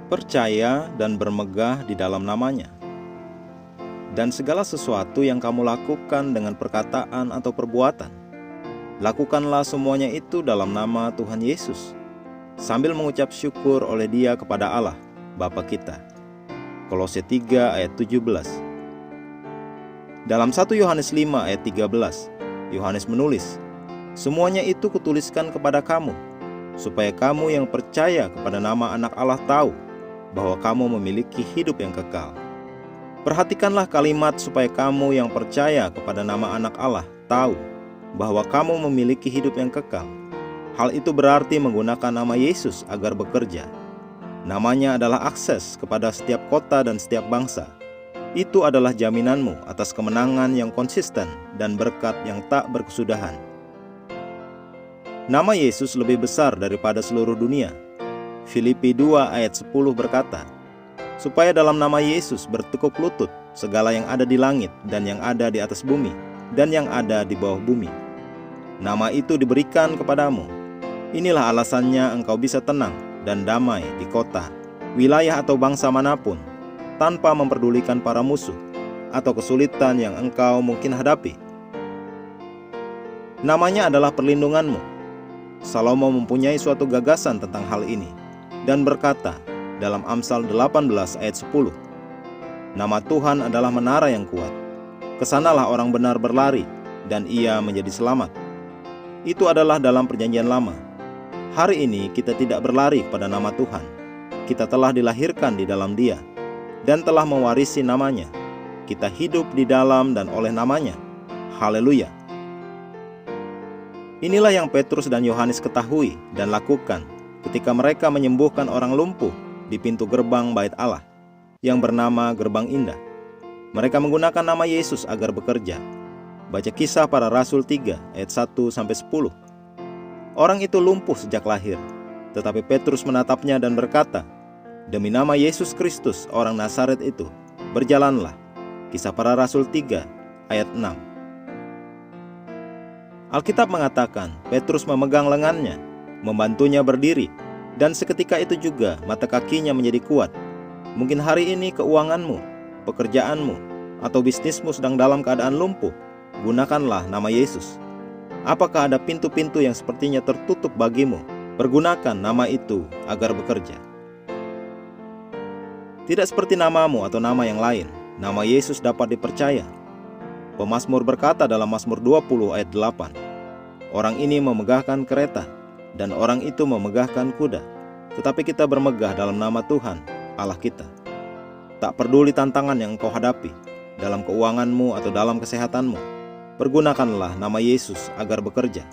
percaya dan bermegah di dalam namanya. Dan segala sesuatu yang kamu lakukan dengan perkataan atau perbuatan, lakukanlah semuanya itu dalam nama Tuhan Yesus, sambil mengucap syukur oleh Dia kepada Allah, Bapa kita. Kolose 3 ayat 17. Dalam 1 Yohanes 5 ayat 13, Yohanes menulis, "Semuanya itu kutuliskan kepada kamu, supaya kamu yang percaya kepada nama Anak Allah tahu bahwa kamu memiliki hidup yang kekal." Perhatikanlah kalimat "supaya kamu yang percaya kepada nama Anak Allah tahu bahwa kamu memiliki hidup yang kekal." Hal itu berarti menggunakan nama Yesus agar bekerja. Namanya adalah akses kepada setiap kota dan setiap bangsa. Itu adalah jaminanmu atas kemenangan yang konsisten dan berkat yang tak berkesudahan. Nama Yesus lebih besar daripada seluruh dunia. Filipi 2 ayat 10 berkata, "Supaya dalam nama Yesus bertekuk lutut segala yang ada di langit dan yang ada di atas bumi dan yang ada di bawah bumi." Nama itu diberikan kepadamu. Inilah alasannya engkau bisa tenang dan damai di kota, wilayah atau bangsa manapun, tanpa memperdulikan para musuh atau kesulitan yang engkau mungkin hadapi. Namanya adalah perlindunganmu. Salomo mempunyai suatu gagasan tentang hal ini dan berkata dalam Amsal 18 ayat 10, "Nama Tuhan adalah menara yang kuat. Kesanalah orang benar berlari dan ia menjadi selamat." Itu adalah dalam Perjanjian Lama. Hari ini kita tidak berlari pada nama Tuhan. Kita telah dilahirkan di dalam Dia dan telah mewarisi namanya. Kita hidup di dalam dan oleh namanya. Haleluya. Inilah yang Petrus dan Yohanes ketahui dan lakukan ketika mereka menyembuhkan orang lumpuh di pintu gerbang Bait Allah yang bernama Gerbang Indah. Mereka menggunakan nama Yesus agar bekerja. Baca Kisah Para Rasul 3 ayat 1-10. Orang itu lumpuh sejak lahir, tetapi Petrus menatapnya dan berkata, "Demi nama Yesus Kristus orang Nazaret itu, berjalanlah." Kisah Para Rasul 3 ayat 6. Alkitab mengatakan Petrus memegang lengannya, membantunya berdiri, dan seketika itu juga mata kakinya menjadi kuat. Mungkin hari ini keuanganmu, pekerjaanmu, atau bisnismu sedang dalam keadaan lumpuh. Gunakanlah nama Yesus. Apakah ada pintu-pintu yang sepertinya tertutup bagimu? Pergunakan nama itu agar bekerja. Tidak seperti namamu atau nama yang lain, nama Yesus dapat dipercaya. Pemazmur berkata dalam Mazmur 20 ayat 8, "Orang ini memegahkan kereta, dan orang itu memegahkan kuda, tetapi kita bermegah dalam nama Tuhan, Allah kita." Tak peduli tantangan yang engkau hadapi, dalam keuanganmu atau dalam kesehatanmu, pergunakanlah nama Yesus agar bekerja.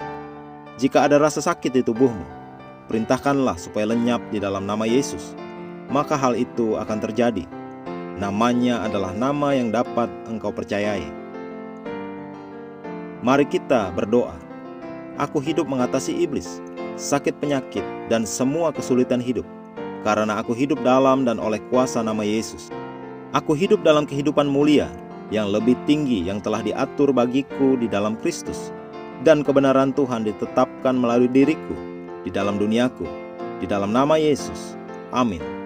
Jika ada rasa sakit di tubuhmu, perintahkanlah supaya lenyap di dalam nama Yesus, maka hal itu akan terjadi. Namanya adalah nama yang dapat engkau percayai. Mari kita berdoa. Aku hidup mengatasi iblis, sakit penyakit, dan semua kesulitan hidup, karena aku hidup dalam dan oleh kuasa nama Yesus. Aku hidup dalam kehidupan mulia yang lebih tinggi yang telah diatur bagiku di dalam Kristus, dan kebenaran Tuhan ditetapkan melalui diriku di dalam duniaku, di dalam nama Yesus. Amin.